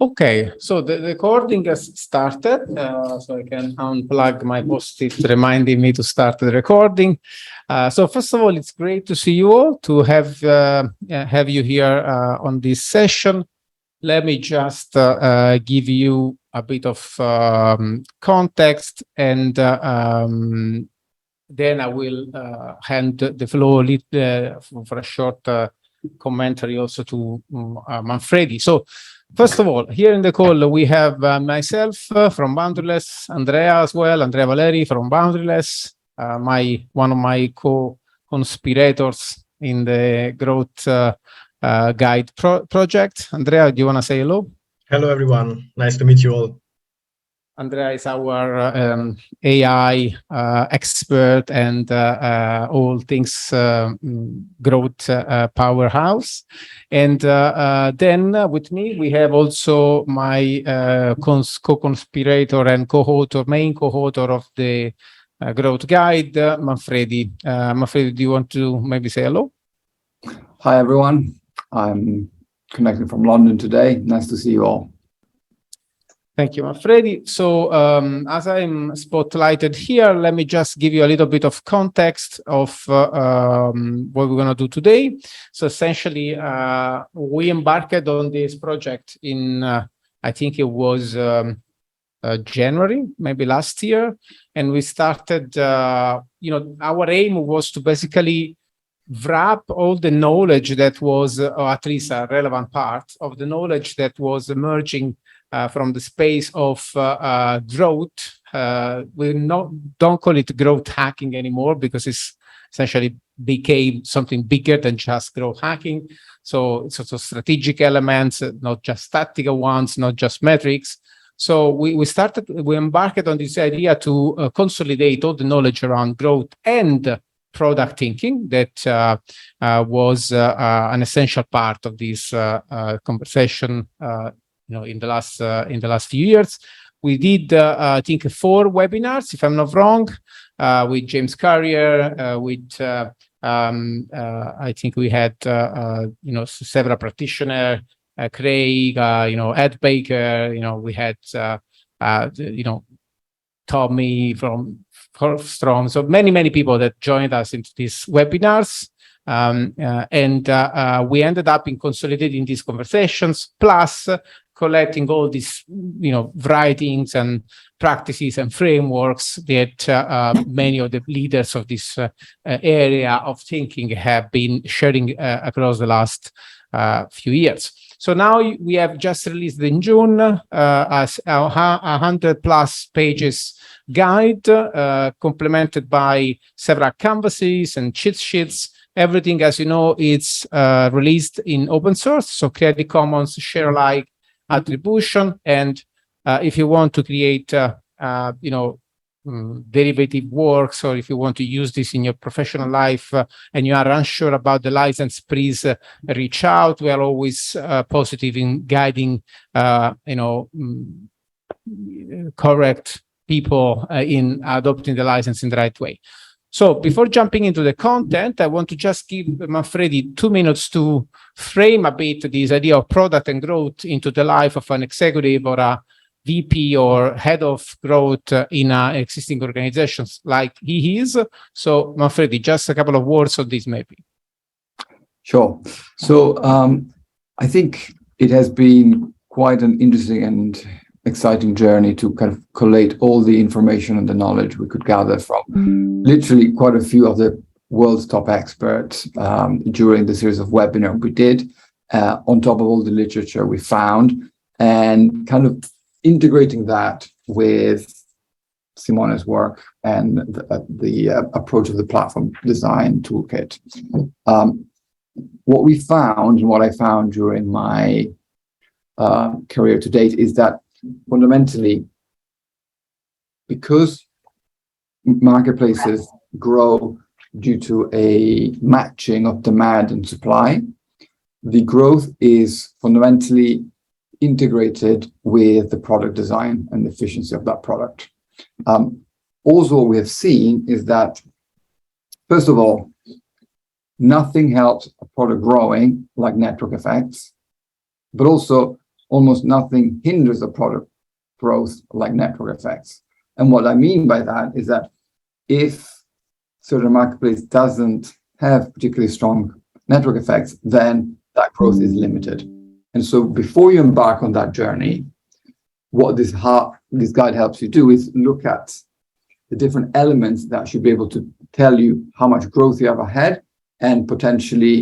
Okay, so the recording has started, so I can unplug my post-it reminding me to start the recording. So first of all, it's great to see you all, to have you here on this session. Let me just give you a bit of context, and then I will hand the floor for a short commentary also to Manfredi. So first of all, here in the call, we have myself from Boundaryless, Andrea as well, Andrea Valeri from Boundaryless, one of my co-conspirators in the Growth Guide project. Andrea, do you want to say hello? Hello, everyone. Nice to meet you all. Andrea is our AI expert and all things growth powerhouse. And then with me, we have also my co-conspirator and main co-author of the Growth Guide, Manfredi. Manfredi, do you want to maybe say hello? Hi, everyone. I'm connecting from London today. Nice to see you all. Thank you, Manfredi. So as I'm spotlighted here, let me just give you a little bit of context of what we're going to do today. So essentially, we embarked on this project in, I think it was January, maybe last year. And we started, our aim was to basically wrap all the knowledge that was, or at least a relevant part of the knowledge that was emerging from the space of growth. We don't call it growth hacking anymore because it's essentially became something bigger than just growth hacking. So it's also strategic elements, not just tactical ones, not just metrics. So we embarked on this idea to consolidate all the knowledge around growth and product thinking that was an essential part of this conversation. In the last few years, we did I think 4 webinars, if I'm not wrong, with James Carrier, with I think we had several practitioners, Craig, Ed Baker, we had Tommy from Strong, so many people that joined us into these webinars. And we ended up in consolidating these conversations, plus collecting all these, writings and practices and frameworks that many of the leaders of this area of thinking have been sharing across the last few years. So now we have just released in June as our 100+ pages guide, complemented by several canvases and cheat sheets. Everything, as you know, it's released in open source, so Creative Commons share alike attribution. And if you want to create, derivative works, or if you want to use this in your professional life and you are unsure about the license, please reach out. We are always positive in guiding, correct people in adopting the license in the right way. So before jumping into the content, I want to just give Manfredi 2 minutes to frame a bit this idea of product and growth into the life of an executive or a VP or head of growth in existing organizations like he is. So Manfredi, just a couple of words on this maybe. Sure. So I think it has been quite an interesting and exciting journey to kind of collate all the information and the knowledge we could gather from literally quite a few of the world's top experts during the series of webinars we did, on top of all the literature we found, and kind of integrating that with Simone's work and the approach of the platform design toolkit. What we found, and what I found during my career to date, is that fundamentally, because marketplaces grow due to a matching of demand and supply, the growth is fundamentally integrated with the product design and the efficiency of that product. Also, what we have seen is that, first of all, nothing helps a product growing like network effects, but also almost nothing hinders a product growth like network effects. And what I mean by that is that if certain marketplace doesn't have particularly strong network effects, then that growth is limited. And so before you embark on that journey, what this guide helps you do is look at the different elements that should be able to tell you how much growth you have ahead and potentially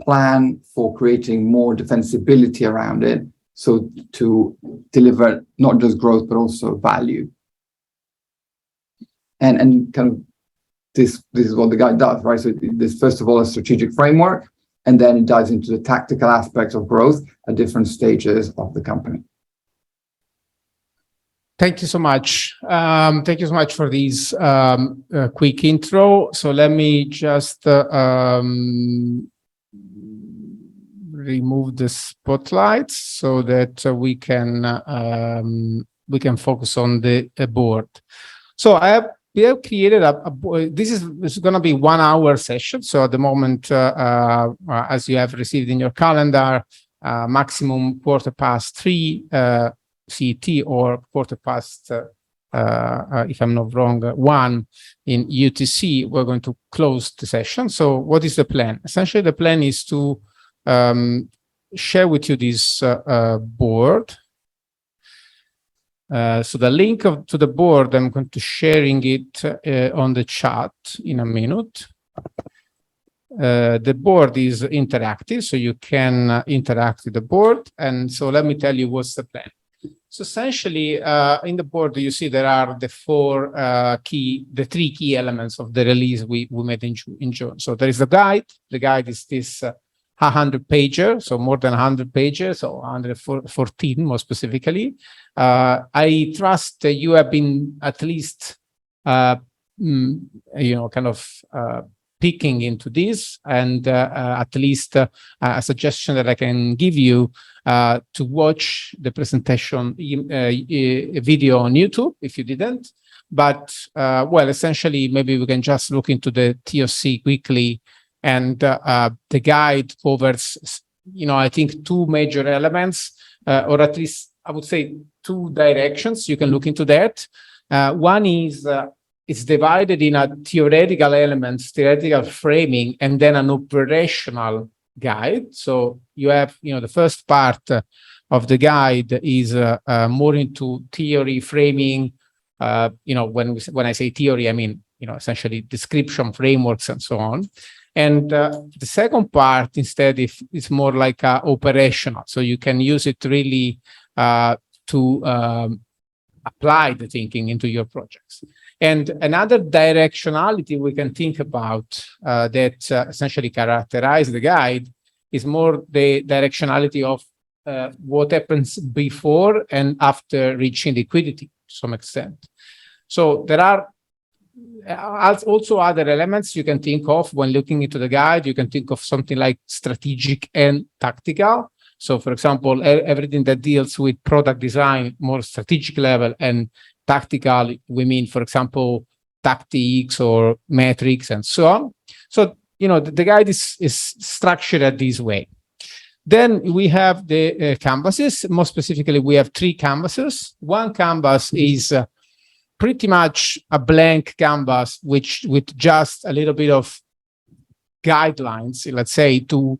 plan for creating more defensibility around it, so to deliver not just growth but also value. And kind of this is what the guide does, right? So there's first of all a strategic framework, and then it dives into the tactical aspects of growth at different stages of the company. Thank you so much. Thank you so much for this quick intro. So let me just remove the spotlight so that we can focus on the board. So we have created a board. This is going to be 1 hour session. So at the moment, as you have received in your calendar, maximum 3:15 CET or 4:15, if I'm not wrong, 1 in UTC. We're going to close the session. So what is the plan? Essentially, the plan is to share with you this board. So the link to the board, I'm going to sharing it on the chat in a minute. The board is interactive, so you can interact with the board. And so let me tell you what's the plan. So essentially, in the board, you see there are the 3 key elements of the release we made in June. So there is the guide. The guide is this 100-pager, so more than 100 pages, so 114 more specifically. I trust that you have been at least, picking into this, and at least a suggestion that I can give you to watch the presentation video on YouTube if you didn't. But well, essentially, maybe we can just look into the TOC quickly. And the guide covers, I think 2 major elements, or at least I would say 2 directions. You can look into that. One is it's divided in a theoretical elements, theoretical framing, and then an operational guide. So you have, the first part of the guide is more into theory framing. When I say theory, I mean, essentially description frameworks and so on. And the second part instead is more like operational. So you can use it really to apply the thinking into your projects. And another directionality we can think about that essentially characterize the guide is more the directionality of what happens before and after reaching liquidity to some extent. So there are also other elements you can think of when looking into the guide. You can think of something like strategic and tactical. So, for example, everything that deals with product design, more strategic level, and tactical, we mean, for example, tactics or metrics and so on. So, the guide is structured this way. Then we have the canvases. More specifically, we have 3 canvases. One canvas is pretty much a blank canvas, which with just a little bit of guidelines, let's say, to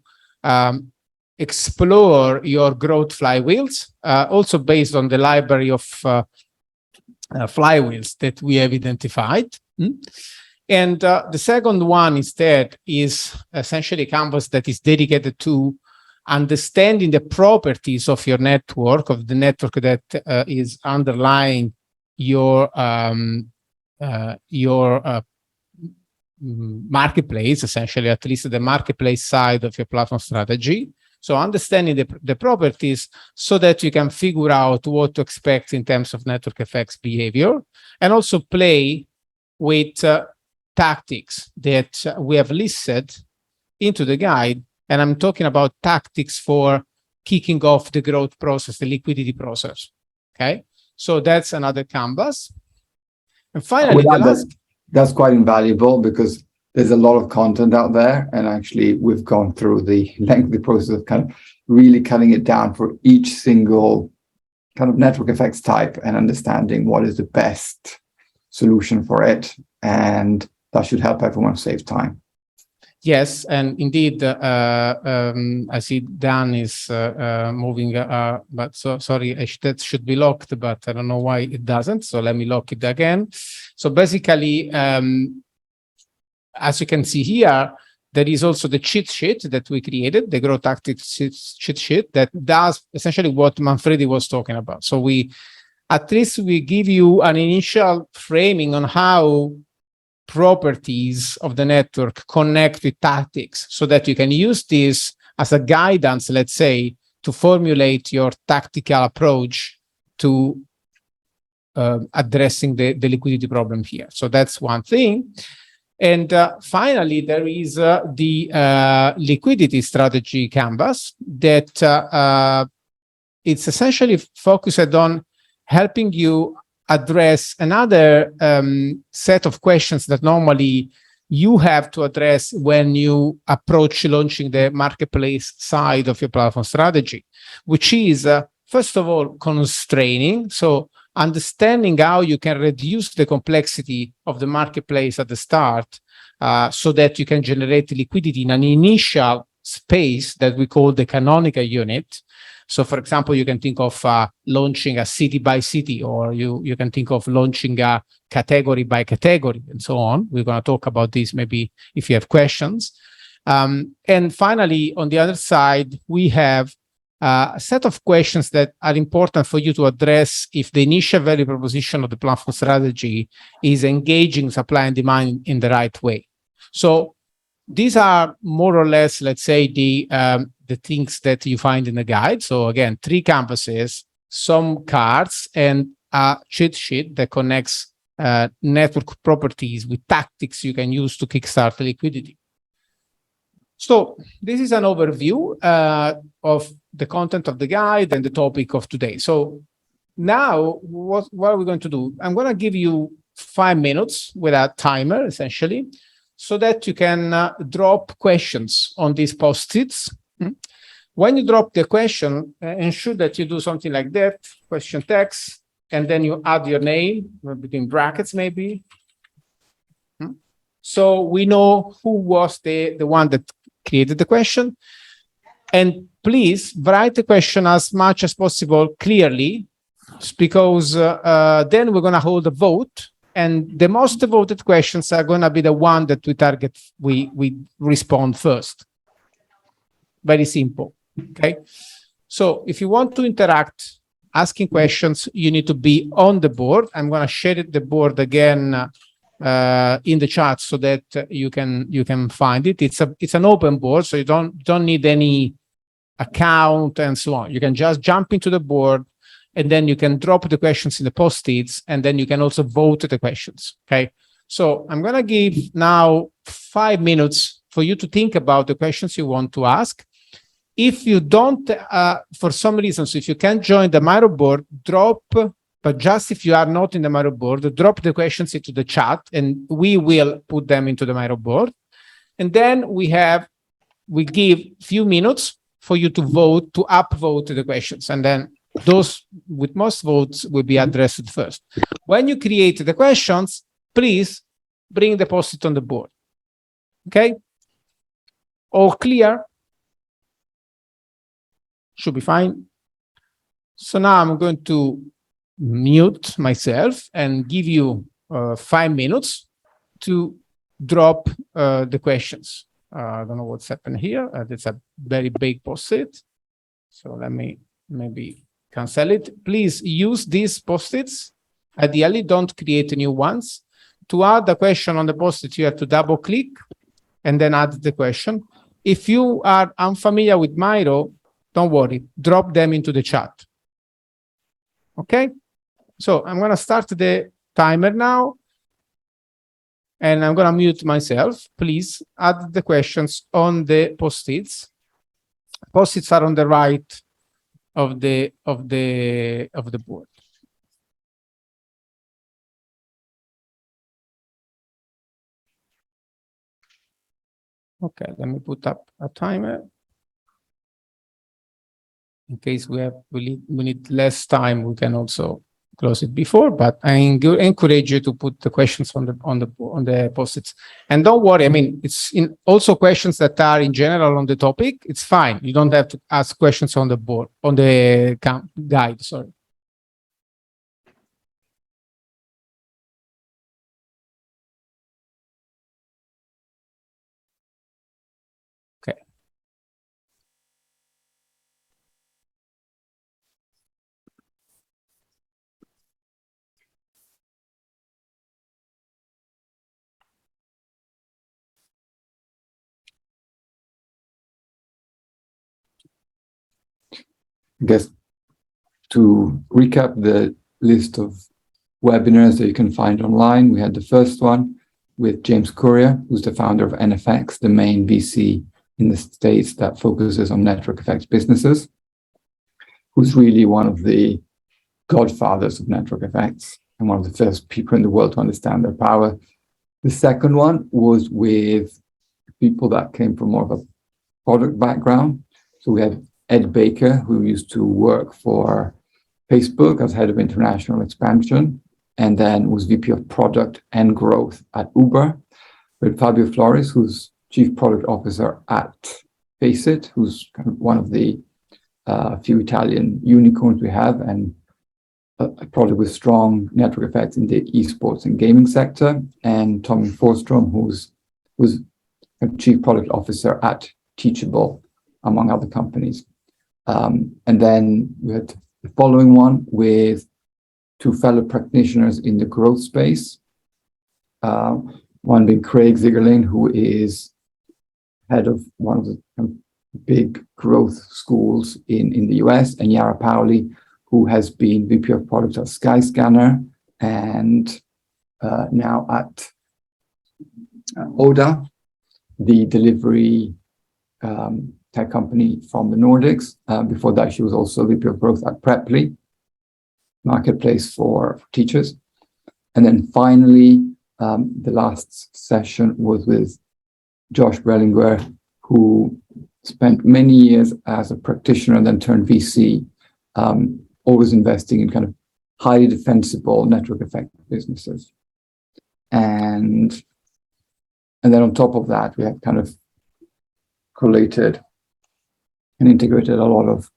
explore your growth flywheels, also based on the library of flywheels that we have identified. And the second one instead is essentially a canvas that is dedicated to understanding the properties of your network, of the network that is underlying your marketplace, essentially, at least the marketplace side of your platform strategy. So understanding the properties so that you can figure out what to expect in terms of network effects behavior, and also play with tactics that we have listed into the guide. And I'm talking about tactics for kicking off the growth process, the liquidity process. Okay, so that's another canvas. And finally, that's quite invaluable, because there's a lot of content out there, and actually we've gone through the lengthy process of kind of really cutting it down for each single kind of network effects type and understanding what is the best solution for it. And that should help everyone save time. Yes, and indeed, I see Dan is moving, but sorry, that should be locked, but I don't know why it doesn't. So let me lock it again. So basically, as you can see here, there is also the cheat sheet that we created, the growth tactics cheat sheet that does essentially what Manfredi was talking about. So at least we give you an initial framing on how properties of the network connect with tactics, so that you can use this as a guidance, let's say, to formulate your tactical approach to addressing the liquidity problem here. So that's one thing. And finally, there is the liquidity strategy canvas that it's essentially focused on helping you address another set of questions that normally you have to address when you approach launching the marketplace side of your platform strategy, which is, first of all, constraining. So understanding how you can reduce the complexity of the marketplace at the start so that you can generate liquidity in an initial space that we call the canonical unit. So, for example, you can think of launching a city by city, or you can think of launching a category by category, and so on. We're going to talk about this maybe if you have questions. And finally, on the other side, we have a set of questions that are important for you to address if the initial value proposition of the platform strategy is engaging supply and demand in the right way. So these are more or less, let's say, the things that you find in the guide. So again, 3 canvases, some cards, and a cheat sheet that connects network properties with tactics you can use to kickstart liquidity. So this is an overview of the content of the guide and the topic of today. So now what are we going to do? I'm going to give you 5 minutes with a timer, essentially, so that you can drop questions on these post-its. When you drop the question, ensure that you do something like that, question text, and then you add your name between brackets, maybe. So we know who was the one that created the question. And please write the question as much as possible clearly, because then we're going to hold a vote. And the most voted questions are going to be the one that we target, we respond first. Very simple. Okay. So if you want to interact, asking questions, you need to be on the board. I'm going to share the board again in the chat so that you can find it. It's an open board, so you don't need any account and so on. You can just jump into the board, and then you can drop the questions in the post-its, and then you can also vote the questions. Okay. So I'm going to give now 5 minutes for you to think about the questions you want to ask. If you don't, for some reason, so if you can't join the Miro board, but just if you are not in the Miro board, drop the questions into the chat, and we will put them into the Miro board. And then we give few minutes for you to vote, to upvote the questions. And then those with most votes will be addressed first. When you create the questions, please bring the post-it on the board. Okay? All clear? Should be fine. So now I'm going to mute myself and give you 5 minutes to drop the questions. I don't know what's happened here. It's a very big post-it. So let me maybe cancel it. Please use these post-its. Ideally, don't create new ones. To add the question on the post-it, you have to double click and then add the question. If you are unfamiliar with Miro, don't worry, drop them into the chat. Okay? So I'm going to start the timer now. And I'm going to mute myself. Please add the questions on the post-its. Post-its are on the right of the board. Okay, let me put up a timer. In case we need less time, we can also close it before. But I encourage you to put the questions on the post-its. And don't worry. I mean, it's also questions that are in general on the topic. It's fine. You don't have to ask questions on the board on the guide. Sorry. Okay. I guess to recap the list of webinars that you can find online, we had the first one with James Courier, who's the founder of NFX, the main VC in the States that focuses on network effects businesses, who's really one of the godfathers of network effects and one of the first people in the world to understand their power. The second one was with people that came from more of a product background. So we had Ed Baker, who used to work for Facebook as head of international expansion, and then was VP of product and growth at Uber. We had Fabio Flores, who's chief product officer at Faceit, who's kind of one of the few Italian unicorns we have, and a product with strong network effects in the esports and gaming sector. And Tommy Forstrom, who's a chief product officer at Teachable, among other companies. And then we had the following one with two fellow practitioners in the growth space. One being Craig Zigerling, who is head of one of the big growth schools in the US, and Yara Paoli, who has been VP of product at Skyscanner and now at Oda, the delivery tech company from the Nordics. Before that, she was also VP of growth at Preply, marketplace for teachers. And then finally, the last session was with Josh Bellinger, who spent many years as a practitioner and then turned VC, always investing in kind of highly defensible network effect businesses. And then on top of that, we have kind of collated and integrated a lot of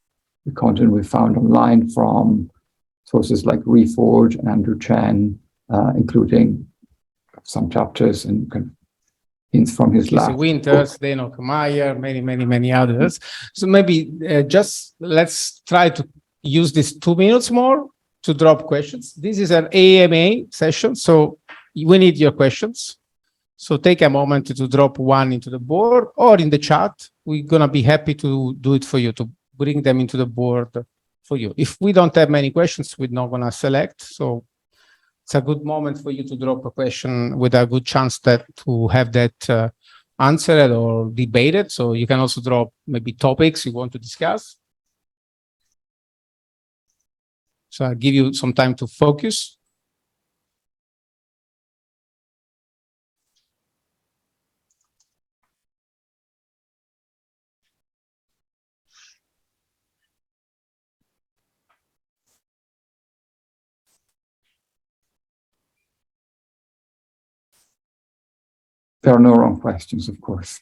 the content we found online from sources like Reforge and Andrew Chen, including some chapters and kind of hints from his lab. Winters, Dano Meyer, many others. So maybe just let's try to use these 2 minutes more to drop questions. This is an AMA session, so we need your questions. So take a moment to drop one into the board or in the chat. We're going to be happy to do it for you, to bring them into the board for you. If we don't have many questions, we're not going to select. So it's a good moment for you to drop a question with a good chance to have that answered or debated. So you can also drop maybe topics you want to discuss. So I'll give you some time to focus. There are no wrong questions, of course.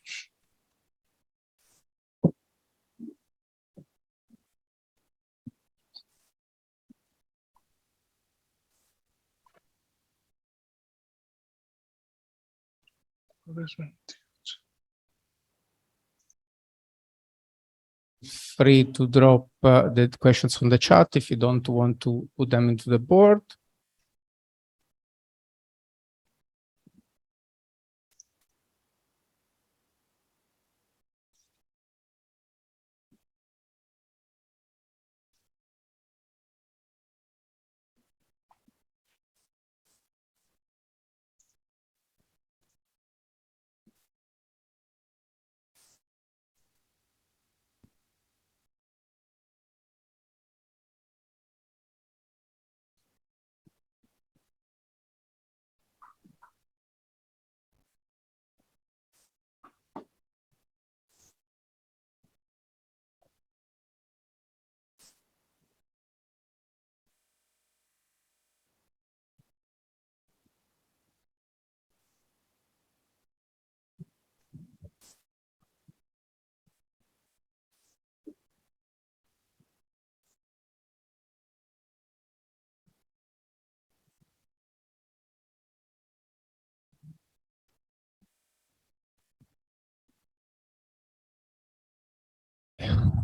Free to drop the questions on the chat if you don't want to put them into the board.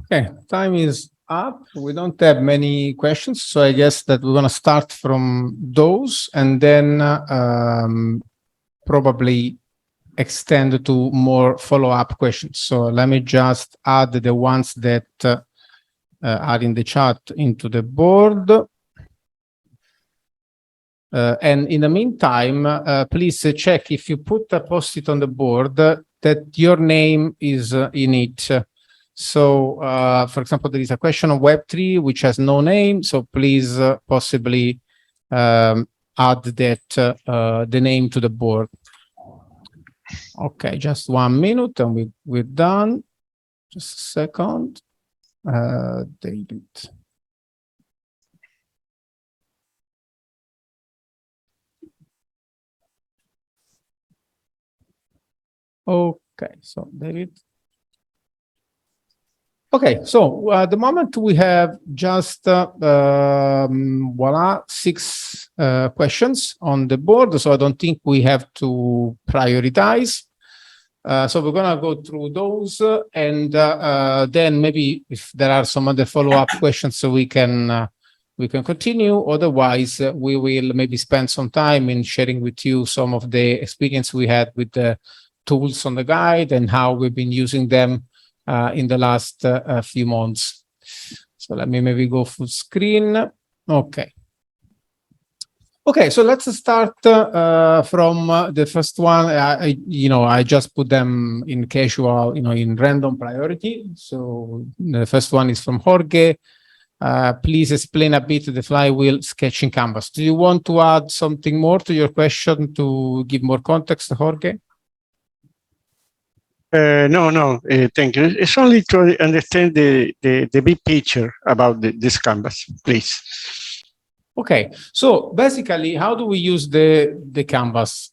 Okay, time is up. We don't have many questions, so I guess that we're going to start from those and then probably extend to more follow-up questions. So let me just add the ones that are in the chat into the board. And in the meantime, please check if you put a post-it on the board that your name is in it. So, for example, there is a question on Web3 which has no name. So please possibly add that the name to the board. Okay, just 1 minute and we're done. Just a second. David. Okay, so David. Okay, so at the moment we have just voila, 6 questions on the board. So I don't think we have to prioritize. So we're gonna go through those, and then maybe if there are some other follow-up questions, so we can continue. Otherwise, we will maybe spend some time in sharing with you some of the experience we had with the tools on the guide and how we've been using them in the last few months. So let me maybe go full screen. Okay. Okay, so let's start from the first one. I just put them in casual, in random priority. So the first one is from Jorge. Please explain a bit the flywheel sketching canvas. Do you want to add something more to your question to give more context, Jorge? No, thank you. It's only to understand the big picture about this canvas, please. Okay, so basically, how do we use the canvas?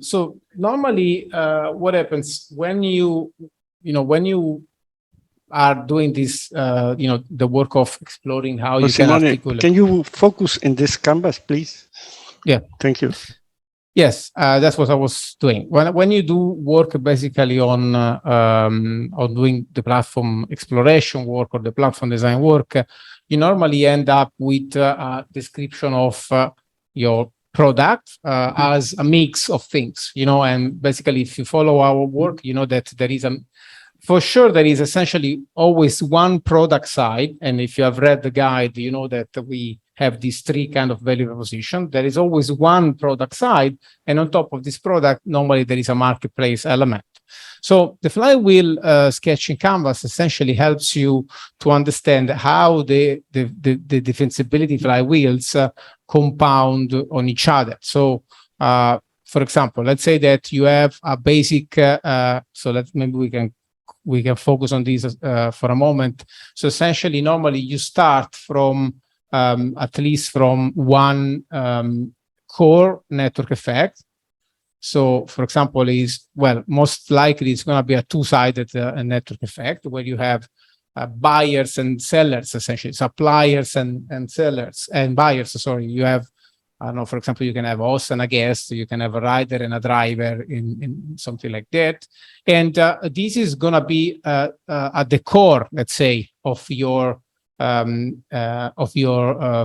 So normally, what happens when you are doing this, the work of exploring how you can articulate. Can you focus in this canvas, please? Yeah. Thank you. Yes, that's what I was doing. When you do work basically on doing the platform exploration work or the platform design work, you normally end up with a description of your product as a mix of things, and basically if you follow our work, that there is for sure, there is essentially always one product side. And if you have read the guide, you know that we have these 3 kind of value proposition. There is always one product side. And on top of this product, normally there is a marketplace element. So the flywheel sketching canvas essentially helps you to understand how the defensibility flywheels compound on each other. So, for example, let's say that you have a basic, maybe we can focus on these for a moment. So essentially, normally you start from at least from one core network effect. So, for example, most likely it's going to be a 2-sided network effect where you have buyers and sellers, essentially suppliers and sellers and buyers. Sorry, you have, I don't know, for example, you can have a host and a guest, you can have a rider and a driver in something like that. And this is going to be at the core, let's say, of your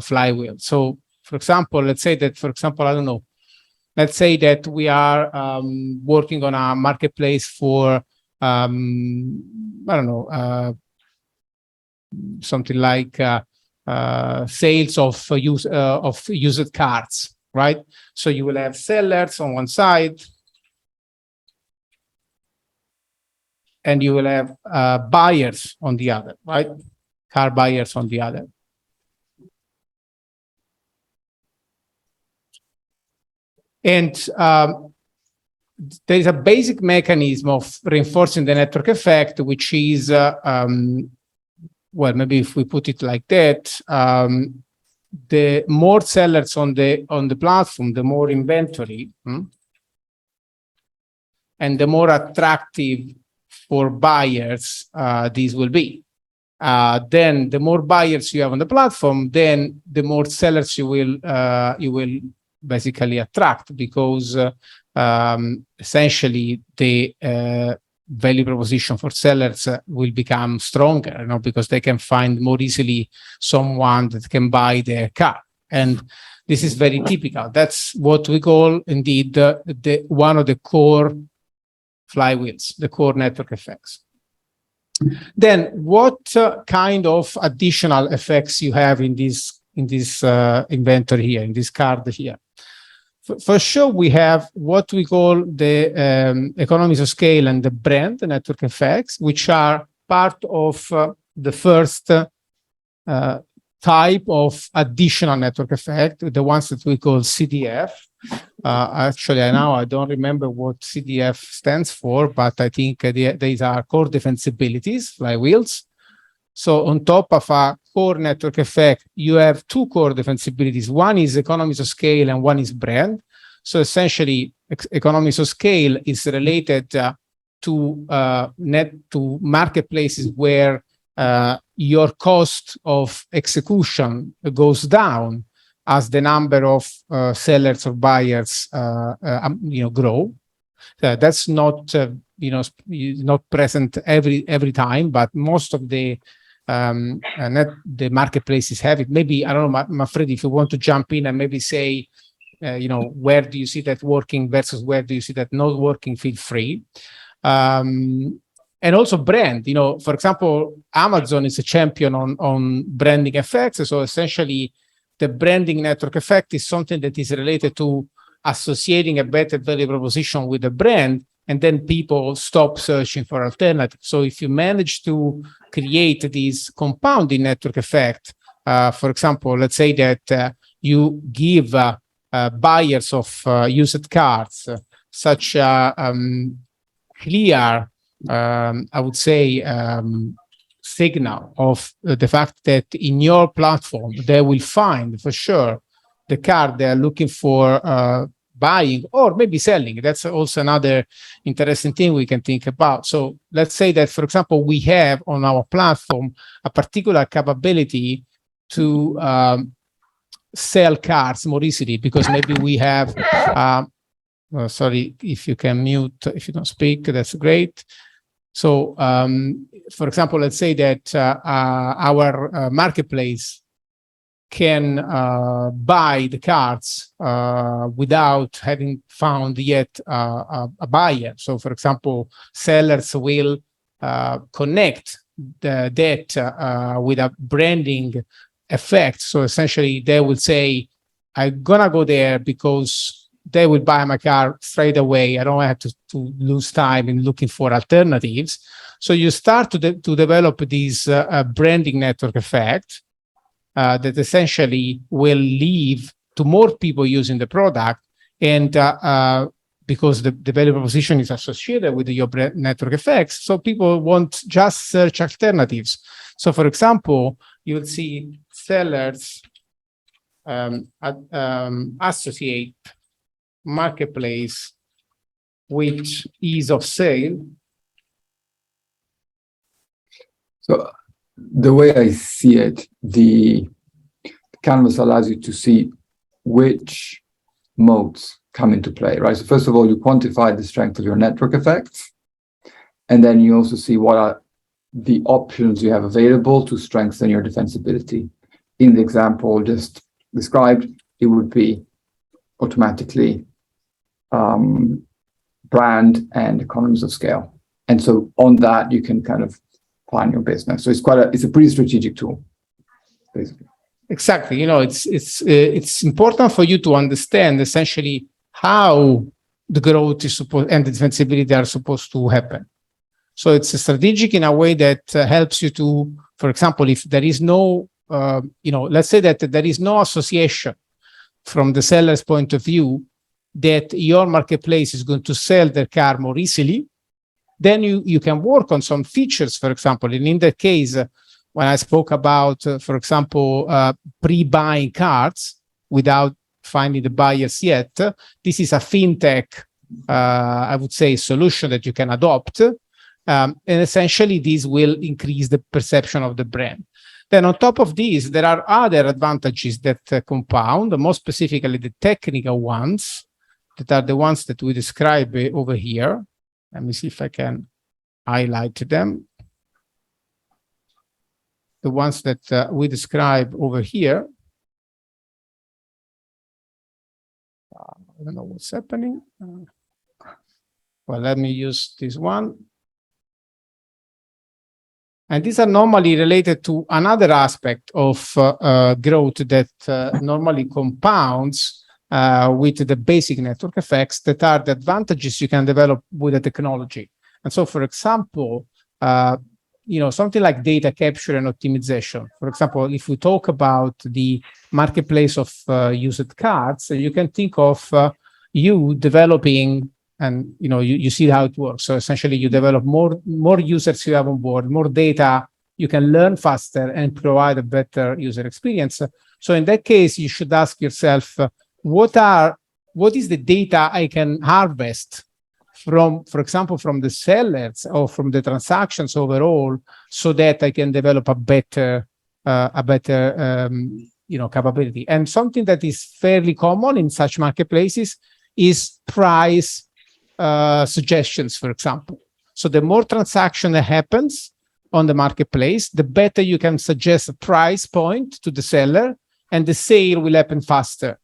flywheel. So, for example, let's say that, I don't know, let's say that we are working on a marketplace for, I don't know, something like sales of used cars, right? So you will have sellers on one side, and you will have buyers on the other, right? Car buyers on the other. And there is a basic mechanism of reinforcing the network effect, which is, well, maybe if we put it like that, the more sellers on the platform, the more inventory, and the more attractive for buyers these will be. Then the more buyers you have on the platform, then the more sellers you will basically attract, because essentially the value proposition for sellers will become stronger, because they can find more easily someone that can buy their car. And this is very typical. That's what we call indeed the one of the core flywheels, the core network effects. Then what kind of additional effects you have in this inventory here, in this card here? For sure, we have what we call the economies of scale and the brand, the network effects, which are part of the first type of additional network effect, the ones that we call CDF. Actually, I don't remember what CDF stands for, but I think these are core defensibilities, flywheels. So on top of a core network effect, you have two core defensibilities. One is economies of scale and one is brand. So essentially, economies of scale is related to marketplaces where your cost of execution goes down as the number of sellers or buyers grow. That's not not present every time, but most of the marketplaces have it. Maybe, I don't know, Manfredi, if you want to jump in and maybe say, where do you see that working versus where do you see that not working, feel free. And also brand, for example, Amazon is a champion on branding effects. So essentially, the branding network effect is something that is related to associating a better value proposition with a brand, and then people stop searching for alternatives. So if you manage to create this compounding network effect, for example, let's say that you give buyers of used cars such a clear, I would say, signal of the fact that in your platform, they will find for sure the car they are looking for buying or maybe selling. That's also another interesting thing we can think about. So let's say that, for example, we have on our platform a particular capability to sell cars more easily because maybe we have, sorry, if you can mute, if you don't speak, that's great. So, for example, let's say that our marketplace can buy the cars without having found yet a buyer. So, for example, sellers will connect that with a branding effect. So essentially, they will say, I'm going to go there because they will buy my car straight away. I don't have to lose time in looking for alternatives. So you start to develop this branding network effect that essentially will lead to more people using the product. And because the value proposition is associated with your brand network effects, so people won't just search alternatives. So for example, you will see sellers associate marketplace with ease of sale. So the way I see it, the canvas allows you to see which modes come into play, right? So first of all, you quantify the strength of your network effects, and then you also see what are the options you have available to strengthen your defensibility. In the example just described, it would be automatically brand and economies of scale. And so on that, you can kind of plan your business. So it's a pretty strategic tool, basically. Exactly. It's important for you to understand essentially how the growth is supposed and the defensibility are supposed to happen. So it's strategic in a way that helps you to, for example, if there is no, let's say that there is no association from the seller's point of view that your marketplace is going to sell their car more easily, then you can work on some features, for example. And in that case, when I spoke about, for example, pre-buying cars without finding the buyers yet, this is a fintech, I would say, solution that you can adopt. And essentially, this will increase the perception of the brand. Then on top of this, there are other advantages that compound, more specifically the technical ones, that are the ones that we describe over here. Let me see if I can highlight them. The ones that we describe over here. I don't know what's happening. Well, let me use this one. And these are normally related to another aspect of growth that normally compounds with the basic network effects that are the advantages you can develop with the technology. And so, for example, something like data capture and optimization. For example, if we talk about the marketplace of used cars, you can think of you developing, and you see how it works. So essentially, you develop more users you have on board, more data, you can learn faster and provide a better user experience. So in that case, you should ask yourself, what is the data I can harvest from, for example, from the sellers or from the transactions overall, so that I can develop a better capability. And something that is fairly common in such marketplaces is price suggestions, for example. So the more transaction that happens on the marketplace, the better you can suggest a price point to the seller, and the sale will happen faster.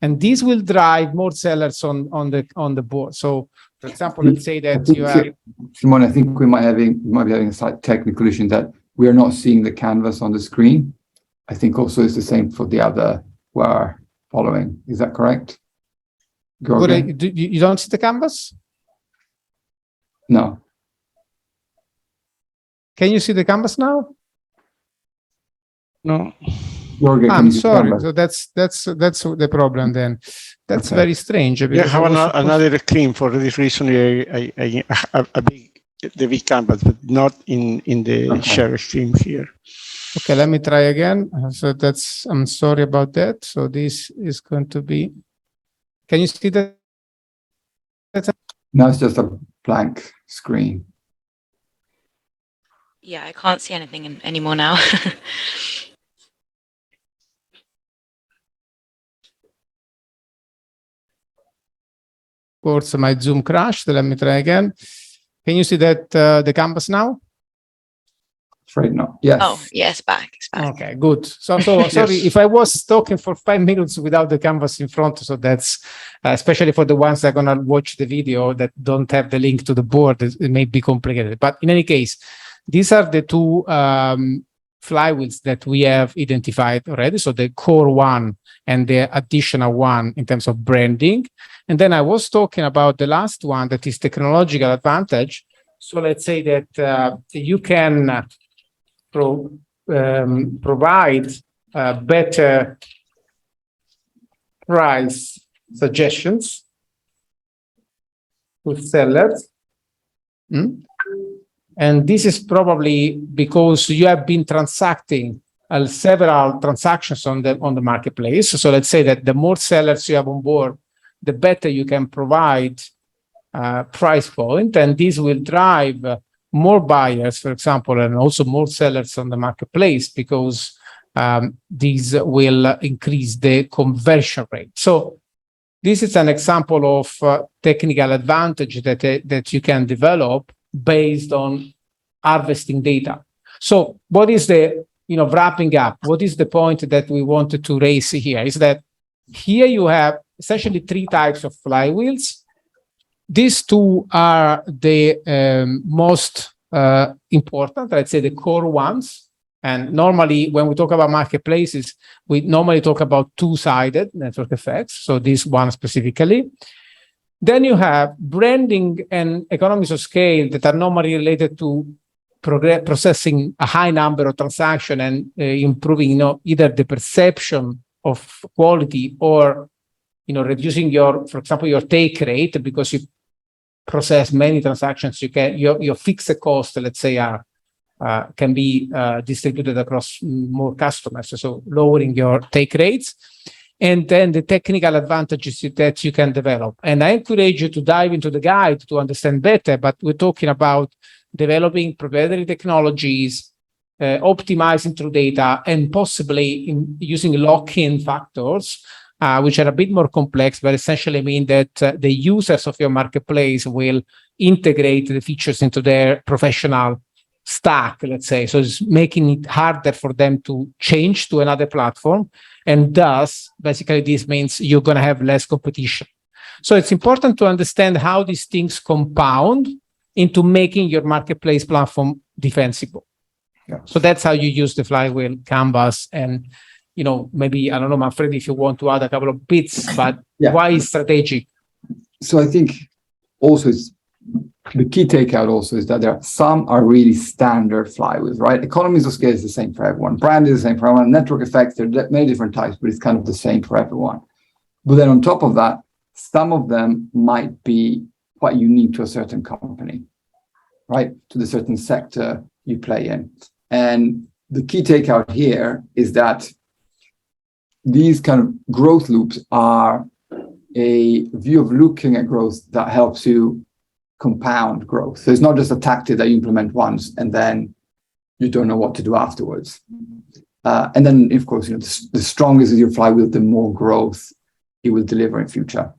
And this will drive more sellers on the board. So, for example, let's say that you have. Simone, I think we might be having a slight technical issue that we are not seeing the canvas on the screen. I think also it's the same for the other who are following. Is that correct? You don't see the canvas? No. Can you see the canvas now? No. Jorge, I'm sorry. So that's the problem then. That's very strange. Yeah, I have another screen for this reason. The big canvas, but not in the share screen here. Okay, let me try again. So I'm sorry about that. So this is going to be. Can you see that? No, it's just a blank screen. Yeah, I can't see anything anymore now. Of course, my Zoom crashed. Let me try again. Can you see that the canvas now? Afraid not. Yes. Oh, yes, back. It's back. Okay, good. So sorry if I was talking for 5 minutes without the canvas in front. So that's especially for the ones that are going to watch the video that don't have the link to the board. It may be complicated. But in any case, these are the two flywheels that we have identified already. So the core one and the additional one in terms of branding. And then I was talking about the last one, that is technological advantage. So let's say that you can provide better price suggestions to sellers. And this is probably because you have been transacting several transactions on the marketplace. So let's say that the more sellers you have on board, the better you can provide price point, and this will drive more buyers, for example, and also more sellers on the marketplace, because these will increase the conversion rate. So this is an example of technical advantage that you can develop based on harvesting data. So what is the, wrapping up, what is the point that we wanted to raise here is that here you have essentially 3 types of flywheels. These 2 are the most important, let's say the core ones. And normally when we talk about marketplaces, we normally talk about 2-sided network effects. So this one specifically. Then you have branding and economies of scale that are normally related to processing a high number of transactions and improving, either the perception of quality or, reducing for example, your take rate, because you process many transactions. You can your fixed cost, let's say, can be distributed across more customers, so lowering your take rates. And then the technical advantages that you can develop. And I encourage you to dive into the guide to understand better, but we're talking about developing proprietary technologies, optimizing through data, and possibly using lock-in factors which are a bit more complex, but essentially mean that the users of your marketplace will integrate the features into their professional stack, let's say. So it's making it harder for them to change to another platform. And thus, basically, this means you're going to have less competition. So it's important to understand how these things compound into making your marketplace platform defensible. Yeah. So that's how you use the flywheel canvas. And, you know, maybe, I don't know, Manfred, if you want to add a couple of bits, but why is strategic? So I think also it's the key takeout also is that there are some are really standard flywheels, right? Economies of scale is the same for everyone. Brand is the same for everyone. Network effects, there are many different types, but it's kind of the same for everyone. But then on top of that, some of them might be quite unique to a certain company, right? To the certain sector you play in. And the key takeout here is that these kind of growth loops are a view of looking at growth that helps you compound growth. So it's not just a tactic that you implement once and then you don't know what to do afterwards. And then, of course, you know, the stronger is your flywheel, the more growth it will deliver in future.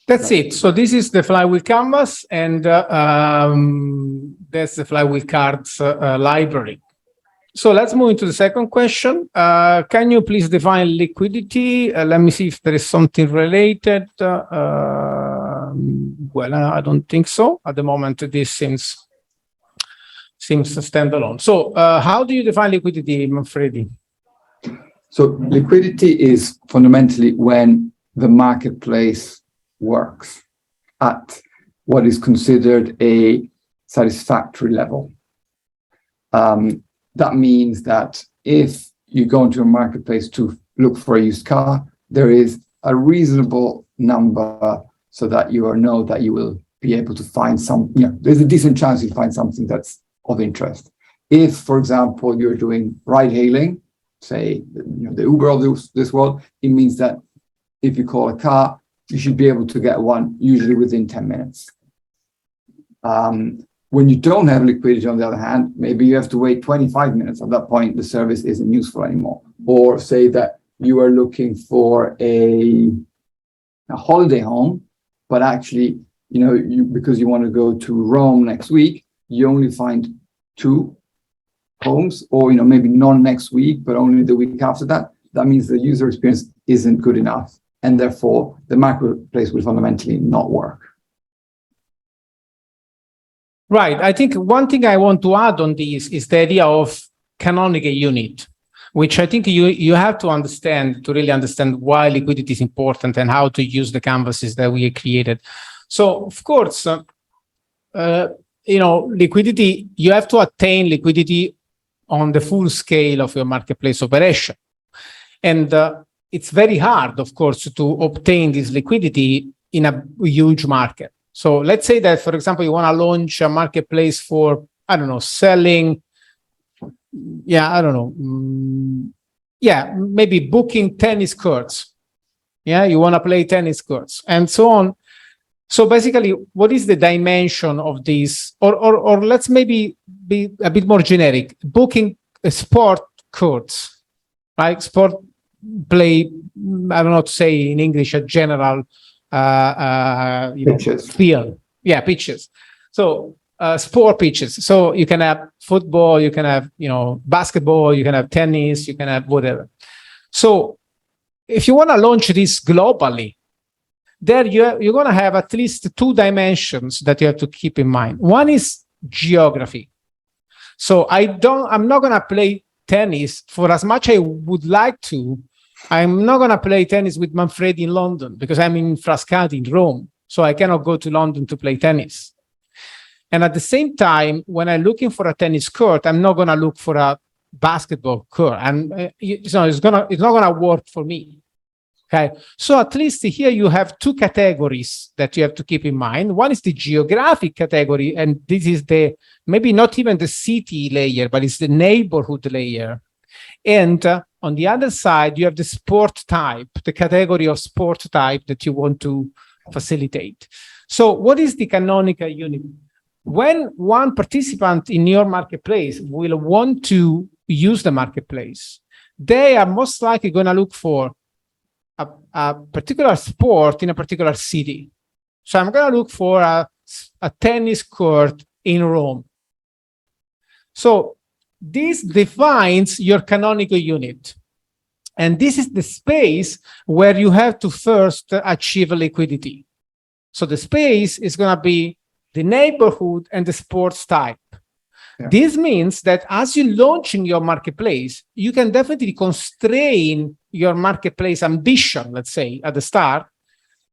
That's it. So this is the flywheel canvas, and that's the flywheel cards library. So let's move into the second question. Can you please define liquidity? Let me see if there is something related. Well, I don't think so. At the moment, this seems standalone. So how do you define liquidity, Manfredi? So liquidity is fundamentally when the marketplace works at what is considered a satisfactory level. That means that if you go into a marketplace to look for a used car, there is a reasonable number so that you know that you will be able to find some, you know, there's a decent chance you find something that's of interest. If, for example, you're doing ride hailing, say, you know, the Uber of this world, it means that if you call a car, you should be able to get one usually within 10 minutes. When you don't have liquidity, on the other hand, maybe you have to wait 25 minutes. At that point, the service isn't useful anymore. Or say that you are looking for a holiday home, but actually, you know, because you want to go to Rome next week, you only find 2 homes, or, you know, maybe none next week, but only the week after that. That means the user experience isn't good enough, and therefore the marketplace will fundamentally not work. Right. I think one thing I want to add on this is the idea of canonical unit, which I think you have to understand to really understand why liquidity is important and how to use the canvases that we created. So, of course, you know, liquidity, you have to attain liquidity on the full scale of your marketplace operation. And it's very hard, of course, to obtain this liquidity in a huge market. So let's say that, for example, you want to launch a marketplace for, I don't know, selling, maybe booking tennis courts. Yeah, you want to play tennis courts and so on. So basically, what is the dimension of this? Or let's maybe be a bit more generic, booking sport courts, right? Sport play, I don't know how to say in English, a general Pitches. field. Yeah, pitches. So sport pitches. So you can have football, you can have, you know, basketball, you can have tennis, you can have whatever. So if you want to launch this globally, there you're going to have at least 2 dimensions that you have to keep in mind. One is geography. So I'm not going to play tennis for as much I would like to. I'm not going to play tennis with Manfredi in London because I'm in Frascati in Rome. So I cannot go to London to play tennis. And at the same time, when I'm looking for a tennis court, I'm not going to look for a basketball court. And it's not going to work for me. Okay. So at least here you have 2 categories that you have to keep in mind. One is the geographic category, and this is maybe not even the city layer, but it's the neighborhood layer. And on the other side, you have the sport type, the category of sport type that you want to facilitate. So what is the canonical unit? When one participant in your marketplace will want to use the marketplace, they are most likely going to look for a particular sport in a particular city. So I'm going to look for a tennis court in Rome. So this defines your canonical unit. And this is the space where you have to first achieve liquidity. So the space is going to be the neighborhood and the sports type. Yeah. This means that as you launch in your marketplace, you can definitely constrain your marketplace ambition, let's say, at the start,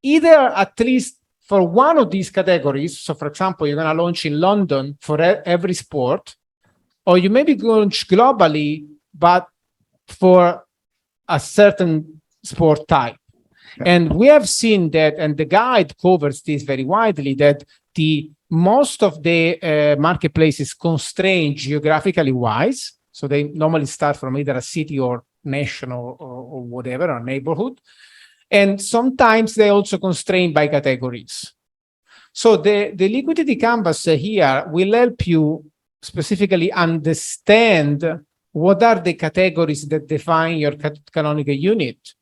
either at least for one of these categories. So, for example, you're going to launch in London for every sport, or you maybe launch globally, but for a certain sport type. Yeah. And we have seen that, and the guide covers this very widely, that most of the marketplace is constrained geographically wise. So they normally start from either a city or nation or whatever, or neighborhood. And sometimes they also constrained by categories. So the liquidity canvas here will help you specifically understand what are the categories that define your canonical unit.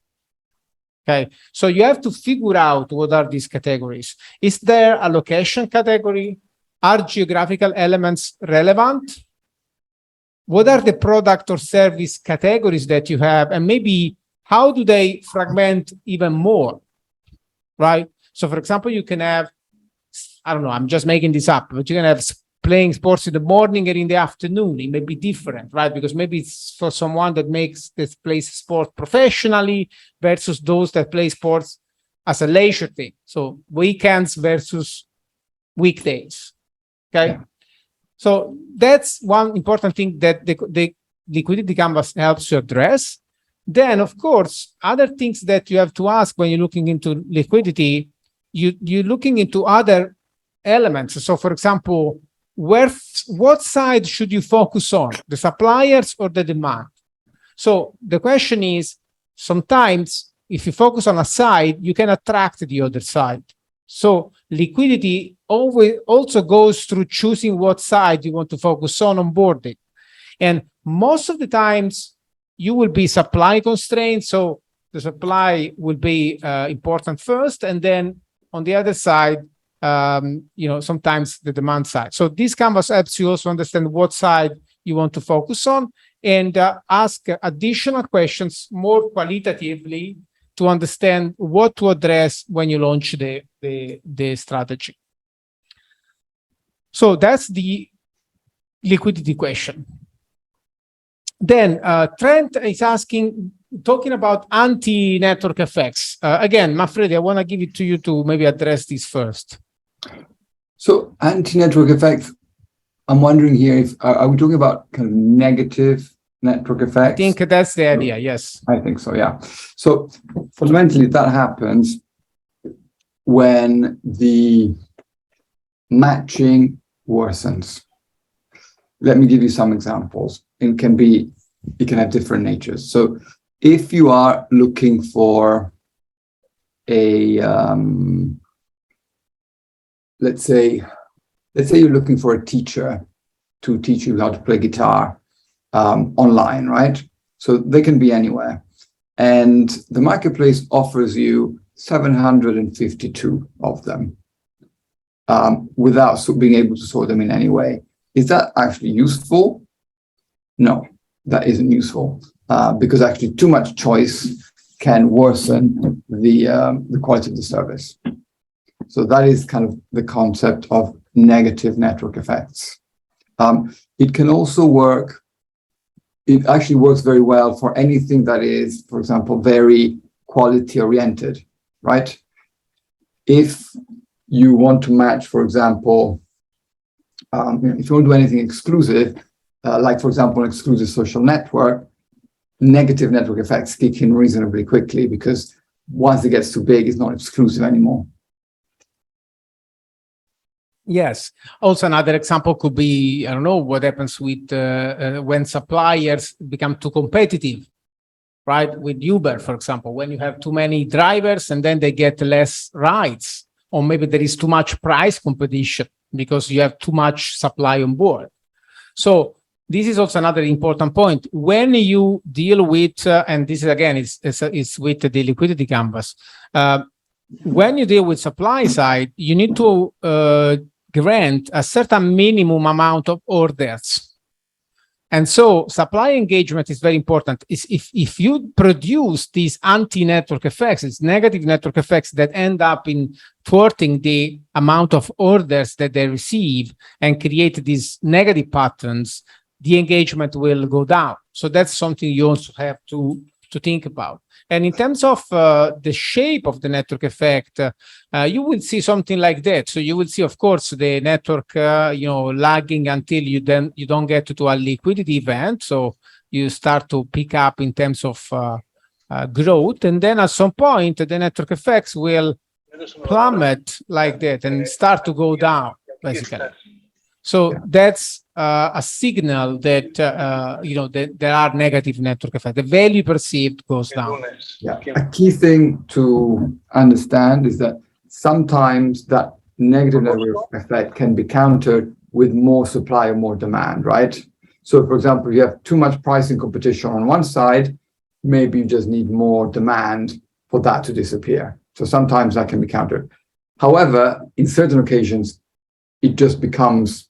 Okay, so you have to figure out what are these categories. Is there a location category? Are geographical elements relevant? What are the product or service categories that you have? And maybe how do they fragment even more, right? So for example, you can have, I don't know, I'm just making this up, but you can have playing sports in the morning and in the afternoon. It may be different, right? Because maybe it's for someone that plays sport professionally versus those that play sports as a leisure thing. So weekends versus weekdays. Okay. Yeah. So that's one important thing that the liquidity canvas helps you address. Then, of course, other things that you have to ask when you're looking into liquidity, you're looking into other elements. So, for example, what side should you focus on, the suppliers or the demand? So the question is, sometimes if you focus on a side, you can attract the other side. So liquidity always also goes through choosing what side you want to focus on onboarding. And most of the times you will be supply constrained. So the supply will be important first. And then on the other side, sometimes the demand side. So this canvas helps you also understand what side you want to focus on and ask additional questions more qualitatively to understand what to address when you launch the strategy. So that's the liquidity question. Then Trent is talking about anti-network effects. Again, Manfredi, I want to give it to you to maybe address this first. So anti-network effects, I'm wondering here, if are we talking about kind of negative network effects? I think that's the idea, yes. I think so, yeah. So fundamentally, that happens when the matching worsens. Let me give you some examples. It can have different natures. So if you are looking for a let's say you're looking for a teacher to teach you how to play guitar online, right? So they can be anywhere. And the marketplace offers you 752 of them without being able to sort them in any way. Is that actually useful? No, that isn't useful because actually too much choice can worsen the quality of the service. So that is kind of the concept of negative network effects. It can also work. It actually works very well for anything that is, for example, very quality oriented, right? If you want to match, for example, if you want to do anything exclusive, like, for example, an exclusive social network, negative network effects kick in reasonably quickly because once it gets too big, it's not exclusive anymore. Yes. Also, another example could be, I don't know, what happens with when suppliers become too competitive, right? With Uber, for example, when you have too many drivers and then they get less rides, or maybe there is too much price competition because you have too much supply on board. So this is also another important point. When you deal with, and this is again, it's with the liquidity canvas. When you deal with supply side, you need to grant a certain minimum amount of orders. And so supply engagement is very important. If you produce these anti-network effects, these negative network effects that end up in thwarting the amount of orders that they receive and create these negative patterns, the engagement will go down. So that's something you also have to think about. And in terms of the shape of the network effect, you will see something like that. So you will see, of course, the network, lagging until you don't get to a liquidity event. So you start to pick up in terms of growth, and then at some point the network effects will plummet like that and start to go down, basically. So that's a signal that that there are negative network effects. The value perceived goes down. Yeah. A key thing to understand is that sometimes that negative network effect can be countered with more supply or more demand, right? So, for example, you have too much pricing competition on one side, maybe you just need more demand for that to disappear. So sometimes that can be countered. However, in certain occasions, it just becomes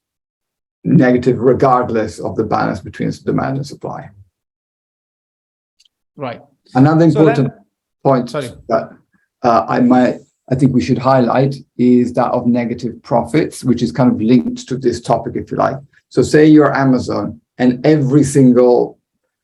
negative regardless of the balance between demand and supply. Right. Another important point that I think we should highlight is that of negative profits, which is kind of linked to this topic, if you like. So say you're Amazon and every single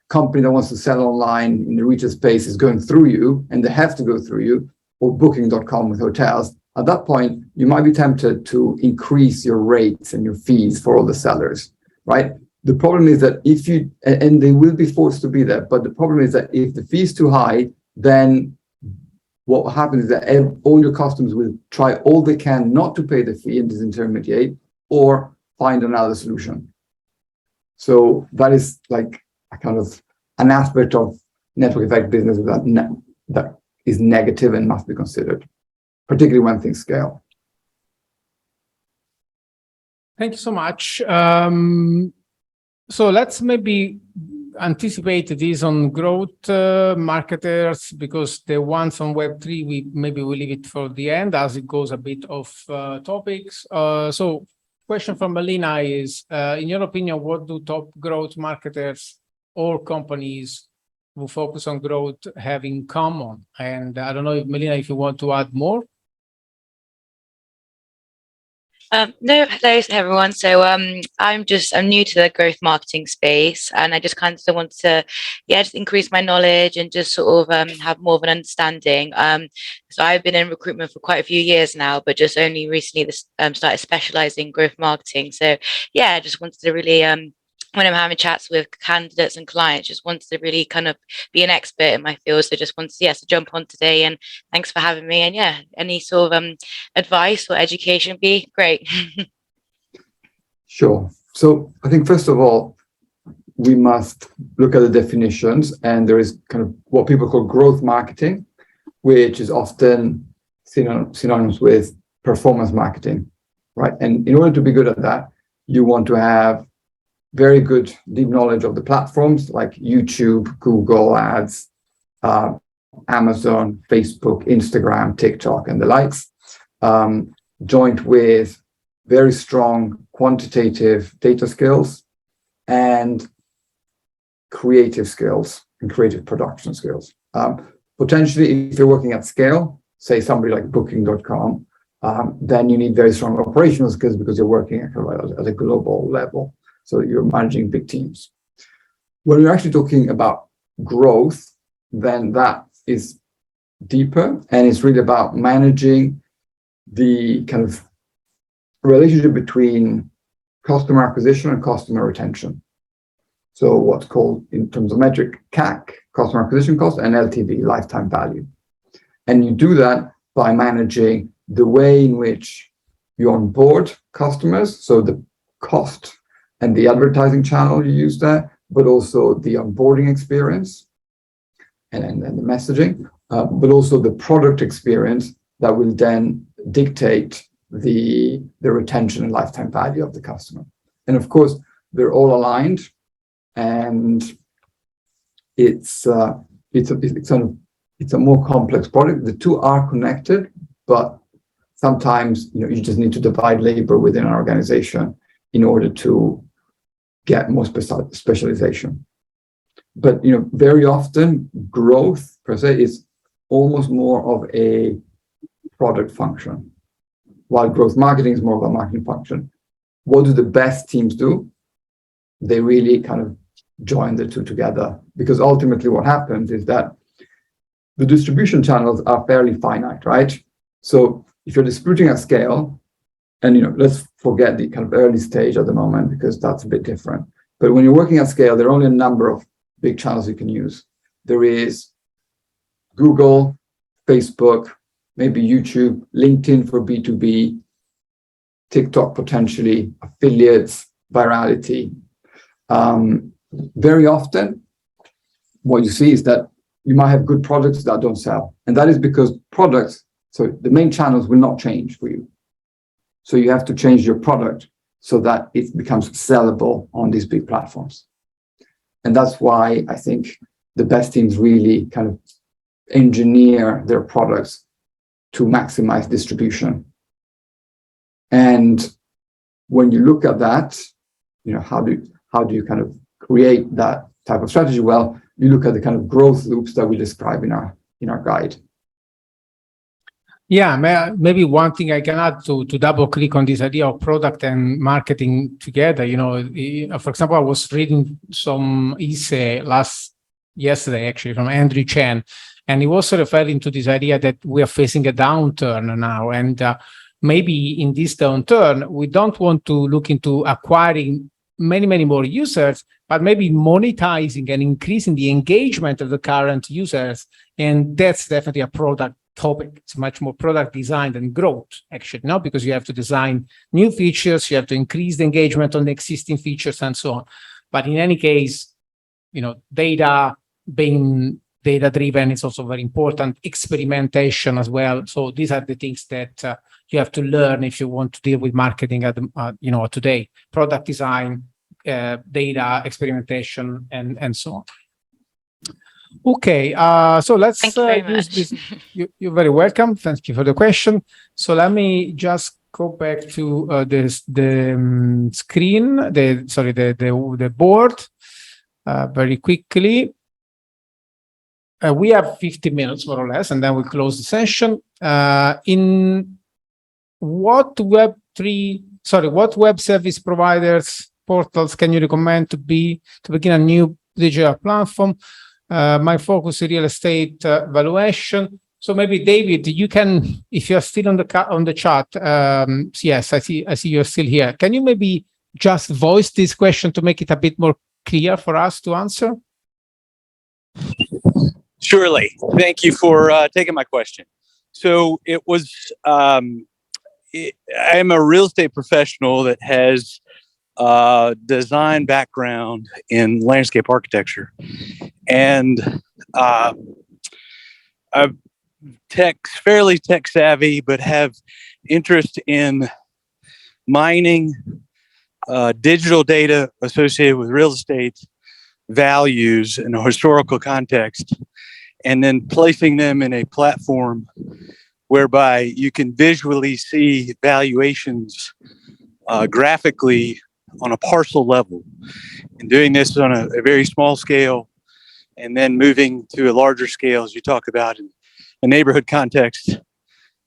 company that wants to sell online in the retail space is going through you, and they have to go through you, or Booking.com with hotels. At that point, you might be tempted to increase your rates and your fees for all the sellers, right? The problem is that if you, and they will be forced to be there, but the problem is that if the fee is too high, then what happens is that all your customers will try all they can not to pay the fee and disintermediate, or find another solution. So that is like a kind of an aspect of network effect business that is negative and must be considered, particularly when things scale. Thank you so much. So let's maybe anticipate this on growth marketers, because the ones on Web3, we'll leave it for the end as it goes a bit off topics. So question from Melina is, in your opinion, what do top growth marketers or companies who focus on growth have in common? And I don't know if Melina, if you want to add more. No, hello everyone. So I'm new to the growth marketing space, and I just kind of want to, just increase my knowledge and just sort of have more of an understanding. So I've been in recruitment for quite a few years now, but just only recently started specializing in growth marketing. So I just wanted to really when I'm having chats with candidates and clients, just wanted to really kind of be an expert in my field. So just wanted to jump on today, and thanks for having me. And any sort of advice or education would be great. Sure. So I think first of all, we must look at the definitions, and there is kind of what people call growth marketing, which is often synonymous with performance marketing, right? And in order to be good at that, you want to have very good deep knowledge of the platforms like YouTube, Google Ads, Amazon, Facebook, Instagram, TikTok, and the likes, joined with very strong quantitative data skills and creative skills and creative production skills. Potentially, if you're working at scale, say somebody like Booking.com, then you need very strong operational skills because you're working at a global level. So you're managing big teams. When you're actually talking about growth, then that is deeper, and it's really about managing the kind of relationship between customer acquisition and customer retention. So what's called, in terms of metric, CAC, customer acquisition cost, and LTV, lifetime value. And you do that by managing the way in which you onboard customers, so the cost and the advertising channel you use there, but also the onboarding experience and the messaging, but also the product experience that will then dictate the retention and lifetime value of the customer. And of course, they're all aligned and it's a more complex product. The two are connected, but sometimes you just need to divide labor within an organization in order to get more specialization. But very often growth per se is almost more of a product function, while growth marketing is more of a marketing function. What do the best teams do? They really kind of join the two together, because ultimately what happens is that the distribution channels are fairly finite, right? So if you're distributing at scale, and let's forget the kind of early stage at the moment, because that's a bit different. But when you're working at scale, there are only a number of big channels you can use. There is Google, Facebook, maybe YouTube, LinkedIn for B2B, TikTok potentially, affiliates, virality. Very often, what you see is that you might have good products that don't sell. And that is because so the main channels will not change for you. So you have to change your product so that it becomes sellable on these big platforms. And that's why I think the best teams really kind of engineer their products to maximize distribution. And when you look at that, how do you kind of create that type of strategy? Well, you look at the kind of growth loops that we describe in our guide. Yeah, maybe one thing I can add to double click on this idea of product and marketing together. For example, I was reading some essay yesterday actually from Andrew Chen, and he was referring to this idea that we are facing a downturn now, and maybe in this downturn we don't want to look into acquiring many more users, but maybe monetizing and increasing the engagement of the current users, and that's definitely a product topic. It's much more product design than growth, actually, because you have to design new features, you have to increase the engagement on the existing features and so on. But in any case, data, being data driven is also very important, experimentation as well. So these are the things that you have to learn if you want to deal with marketing at today: product design, data, experimentation, and so on. Okay, so let's use this. You're very welcome. Thank you for the question. So let me just go back to the screen, the board very quickly. We have 50 minutes more or less, and then we close the session. In what web service providers portals can you recommend to begin a new digital platform? My focus is real estate valuation. So maybe David, you can, if you're still on the chat, yes, I see you're still here. Can you maybe just voice this question to make it a bit more clear for us to answer? Surely. Thank you for taking my question. So it was, I'm a real estate professional that has design background in landscape architecture, and I'm fairly tech savvy, but have interest in mining digital data associated with real estate values in a historical context, and then placing them in a platform whereby you can visually see valuations graphically on a parcel level, and doing this on a very small scale, and then moving to a larger scale as you talk about in a neighborhood context,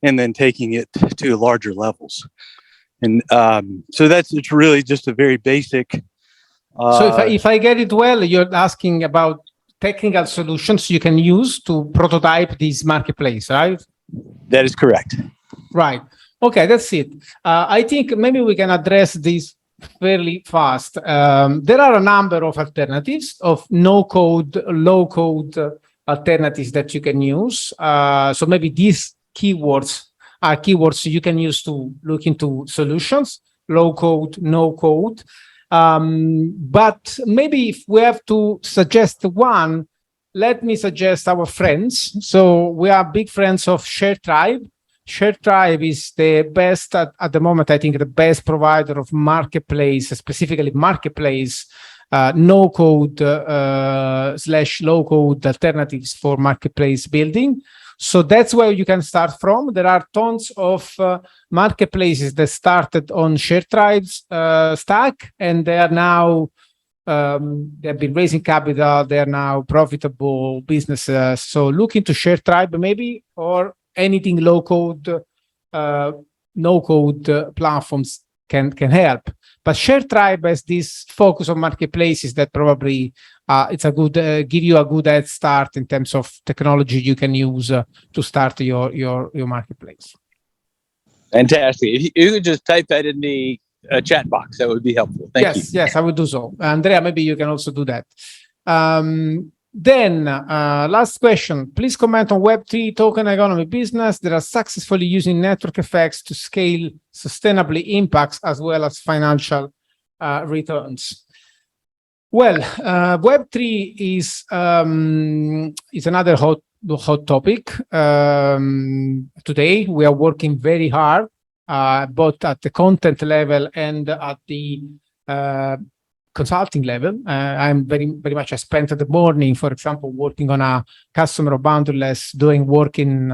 and then taking it to larger levels. And so it's really just a very basic. So if I get it well, you're asking about technical solutions you can use to prototype this marketplace, right? That is correct. Right. Okay, that's it. I think maybe we can address this fairly fast. There are a number of alternatives of no-code, low-code alternatives that you can use. So maybe these keywords are keywords you can use to look into solutions, low-code, no-code. But maybe if we have to suggest one, let me suggest our friends. So we are big friends of ShareTribe. ShareTribe is the best at the moment, I think, the best provider of marketplace, specifically marketplace no-code / low-code alternatives for marketplace building. So that's where you can start from. There are tons of marketplaces that started on ShareTribe's stack, and they are now they've been raising capital. They are now profitable businesses. So look into ShareTribe maybe, or anything low-code, no-code platforms can help. But ShareTribe has this focus on marketplaces that probably it's a good give you a good head start in terms of technology you can use to start your marketplace. Fantastic. If you could just type that in the chat box, that would be helpful. Thank you. Yes, I will do so. Andrea, maybe you can also do that. Then, last question. Please comment on Web3 token economy business that are successfully using network effects to scale sustainably impacts as well as financial returns. Well, Web3 is another hot topic. Today, we are working very hard, both at the content level and at the consulting level. I'm very much, I spent the morning, for example, working on a customer of Boundaryless, doing work in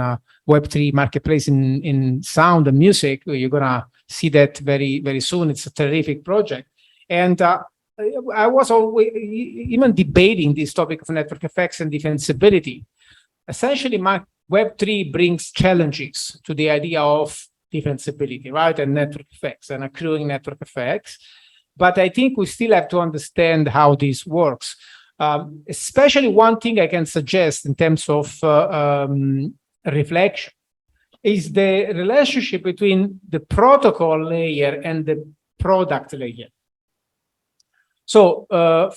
Web3 marketplace in sound and music. You're gonna see that very soon. It's a terrific project. And I was always even debating this topic of network effects and defensibility. Essentially, Web3 brings challenges to the idea of defensibility, right? And network effects and accruing network effects. But I think we still have to understand how this works. Especially one thing I can suggest in terms of reflection is the relationship between the protocol layer and the product layer. So,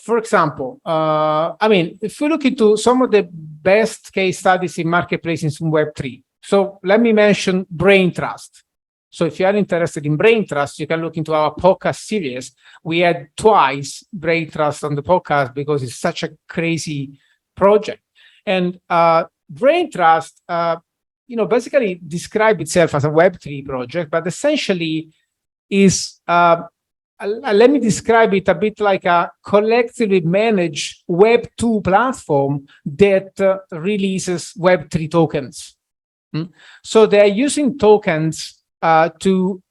for example, I mean, if we look into some of the best case studies in marketplaces in Web3, so let me mention Brain Trust. So if you are interested in Brain Trust, you can look into our podcast series. We had twice Brain Trust on the podcast because it's such a crazy project. And Brain Trust, basically describe itself as a Web3 project, but essentially is, let me describe it a bit like a collectively managed Web2 platform that releases Web3 tokens. So they're using tokens to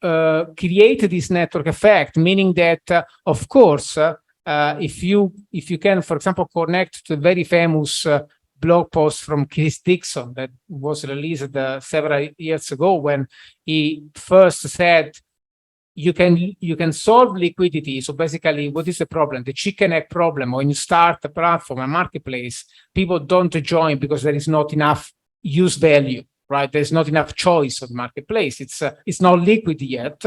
create this network effect, meaning that, of course, if you can, for example, connect to the very famous blog post from Chris Dixon that was released several years ago when he first said, you can solve liquidity. So basically, what is the problem? The chicken egg problem. When you start a platform, a marketplace, people don't join because there is not enough use value. Right, there's not enough choice on the marketplace. It's not liquid yet.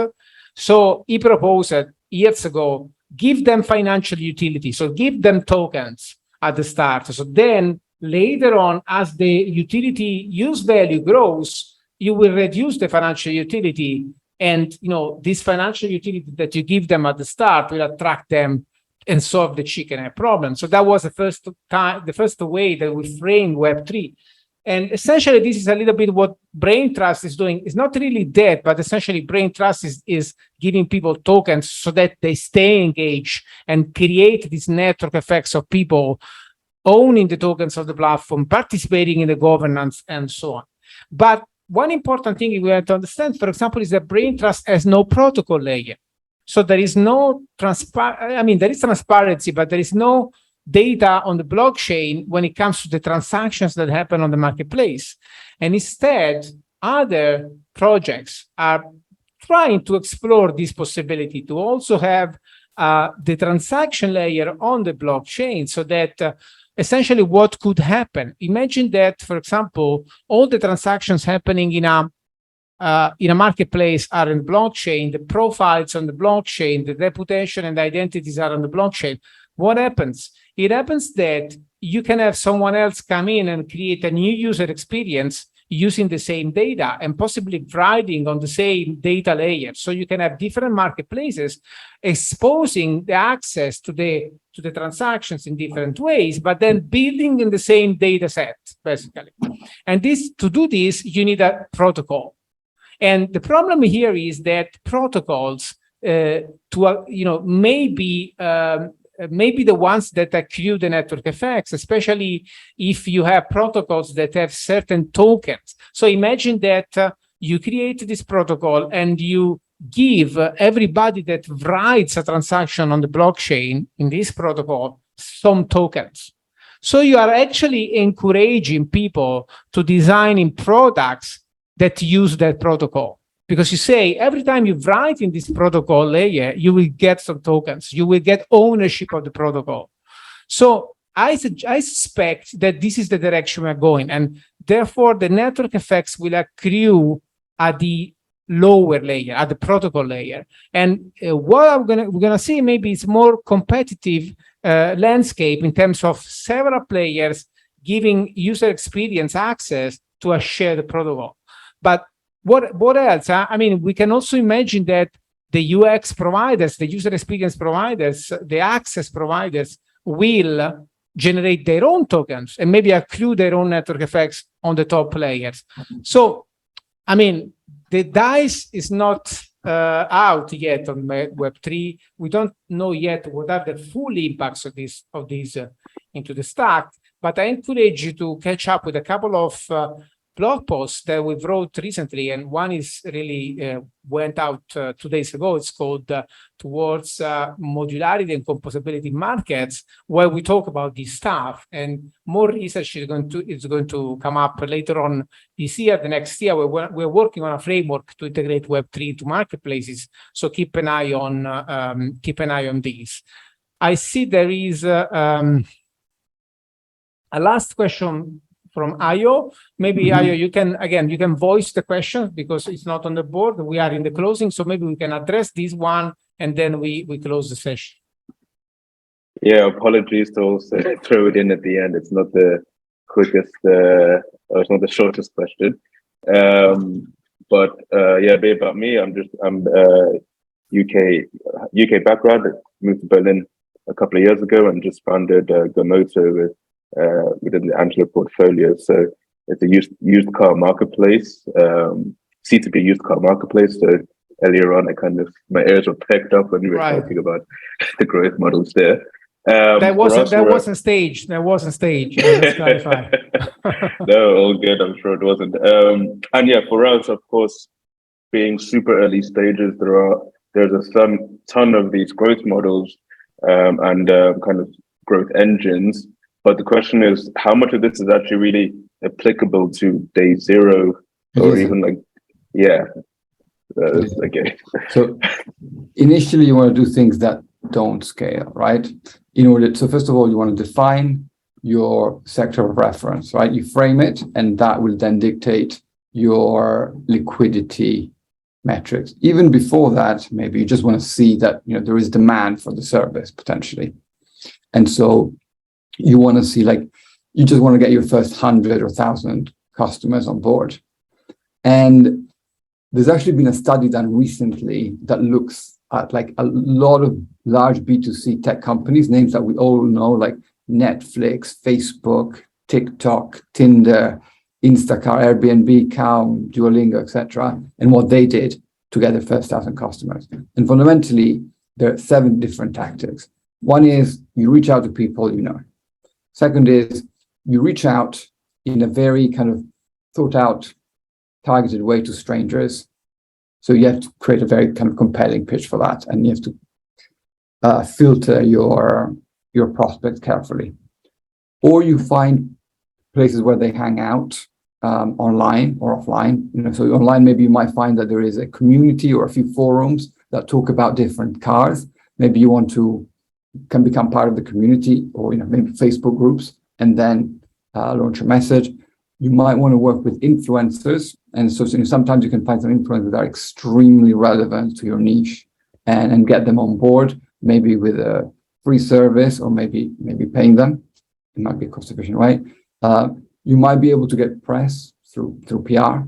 So he proposed years ago, give them financial utility. So give them tokens at the start. So then later on, as the utility use value grows, you will reduce the financial utility. And this financial utility that you give them at the start will attract them and solve the chicken egg problem. So that was the first way that we framed Web3. And essentially, this is a little bit what Brain Trust is doing. It's not really that, but essentially, Brain Trust is giving people tokens so that they stay engaged and create these network effects of people owning the tokens of the platform, participating in the governance, and so on. But one important thing we have to understand, for example, is that Brain Trust has no protocol layer. So there is no there is transparency, but there is no data on the blockchain when it comes to the transactions that happen on the marketplace. And instead, other projects are trying to explore this possibility to also have the transaction layer on the blockchain so that essentially what could happen. Imagine that, for example, all the transactions happening in a marketplace are in blockchain, the profiles on the blockchain, the reputation and the identities are on the blockchain. What happens? It happens that you can have someone else come in and create a new user experience using the same data and possibly riding on the same data layer. So you can have different marketplaces exposing the access to the transactions in different ways, but then building in the same data set, basically. And to do this, you need a protocol. And the problem here is that protocols, may be maybe the ones that accrue the network effects, especially if you have protocols that have certain tokens. So imagine that you create this protocol and you give everybody that writes a transaction on the blockchain in this protocol some tokens. So you are actually encouraging people to design in products that use that protocol. Because you say, every time you write in this protocol layer, you will get some tokens. You will get ownership of the protocol. So I suspect that this is the direction we're going. And therefore, the network effects will accrue at the lower layer, at the protocol layer. And what we're gonna see maybe is more competitive landscape in terms of several players giving user experience access to a shared protocol. But what else? I mean, we can also imagine that the UX providers, the user experience providers, the access providers will generate their own tokens and maybe accrue their own network effects on the top layers. So, I mean, the dice is not out yet on Web3. We don't know yet what are the full impacts of these into the stack. But I encourage you to catch up with a couple of blog posts that we wrote recently, and one is really went out 2 days ago. It's called Towards Modularity and Composability Markets, where we talk about this stuff, and more research is going to come up later on this year, the next year. We're working on a framework to integrate Web3 into marketplaces, so keep an eye on these. I see there is a last question from Ayo. Maybe Ayo, you can voice the question because it's not on the board. We are in the closing, so maybe we can address this one and then we close the session. Yeah, apologies to also throw it in at the end. It's not the quickest, or it's not the shortest question. But yeah, a bit about me. I'm UK background. I moved to Berlin a couple of years ago and just founded Gomoto within the Angelo portfolio. So it's a used car marketplace, C2B used car marketplace. So earlier on, my ears were perked up when we were talking about the growth models there. There wasn't stage. Let's clarify. No, all good. I'm sure it wasn't. And yeah, for us, of course, being super early stages, there's a ton of these growth models and kind of growth engines. But the question is, how much of this is actually really applicable to day zero, or even okay. So initially, you want to do things that don't scale, right? So first of all, you want to define your sector of reference, right? You frame it, and that will then dictate your liquidity metrics. Even before that, maybe you just want to see that there is demand for the service potentially, and so you want to see, you just want to get your first 100 or 1,000 customers on board. And there's actually been a study done recently that looks at a lot of large B2C tech companies, names that we all know, like Netflix, Facebook, TikTok, Tinder, Instacart, Airbnb, Calm, Duolingo, etc., and what they did to get their first 1,000 customers. And fundamentally, there are 7 different tactics. One is you reach out to people you know. Second is you reach out in a very kind of thought out, targeted way to strangers. So you have to create a very kind of compelling pitch for that, and you have to filter your prospects carefully. Or you find places where they hang out online or offline. So online, maybe you might find that there is a community or a few forums that talk about different cars. Maybe you can become part of the community, or maybe Facebook groups, and then launch a message. You might want to work with influencers, and so sometimes you can find some influencers that are extremely relevant to your niche, and get them on board, maybe with a free service, or maybe paying them. It might be a cost efficient way. You might be able to get press through PR,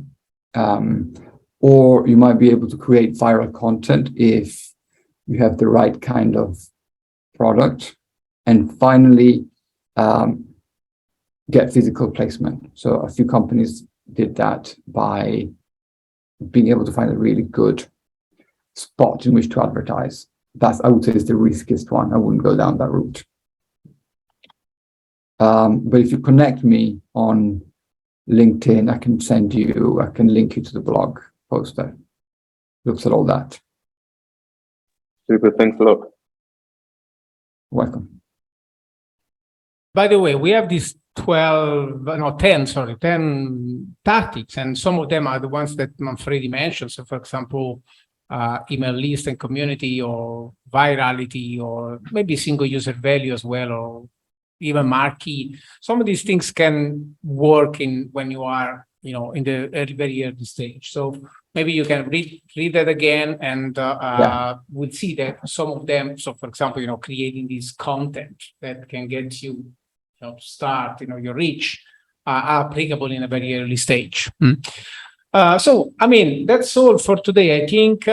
or you might be able to create viral content if you have the right kind of product. And finally, get physical placement. So a few companies did that by being able to find a really good spot in which to advertise. that's, I would say, is the riskiest one. I wouldn't go down that route. But if you connect me on LinkedIn, I can link you to the blog post that looks at all that. Super, thanks a lot. Welcome. By the way, we have these 10 tactics, and some of them are the ones that Manfredi mentioned. So, for example, email list and community, or virality, or maybe single user value as well, or even marquee. Some of these things can work when you are, in the very early stage. So maybe you can read that again, and we'll see that some of them. So, for example, creating this content that can get you, start, your reach, are applicable in a very early stage. So, that's all for today. I think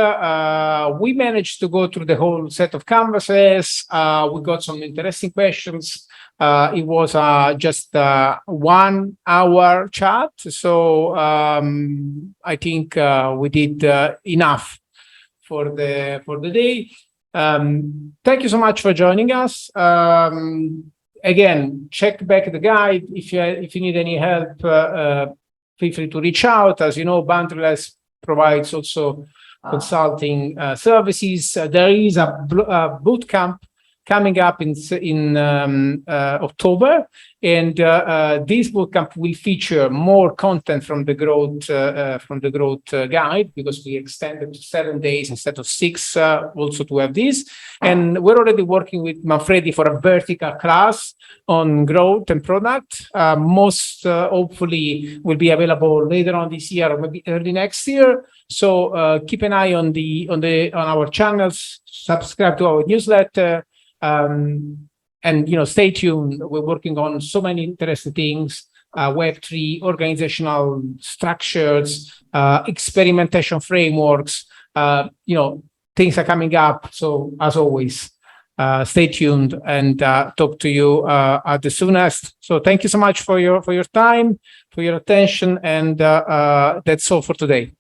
we managed to go through the whole set of canvases. We got some interesting questions. It was just 1 hour chat. So I think we did enough for the day. Thank you so much for joining us. Again, check back the guide. If you need any help, feel free to reach out. As you know, Boundaryless provides also consulting services. There is a boot camp coming up in October, and this bootcamp will feature more content from the growth guide, because we extended to 7 days instead of 6, also to have this. And we're already working with Manfredi for a vertical class on growth and product. Most hopefully will be available later on this year or maybe early next year. So keep an eye on our channels, subscribe to our newsletter. And stay tuned. We're working on so many interesting things: Web3, organizational structures, experimentation frameworks. Things are coming up. So as always, stay tuned and talk to you at the soonest. So thank you so much for your time, for your attention, and that's all for today.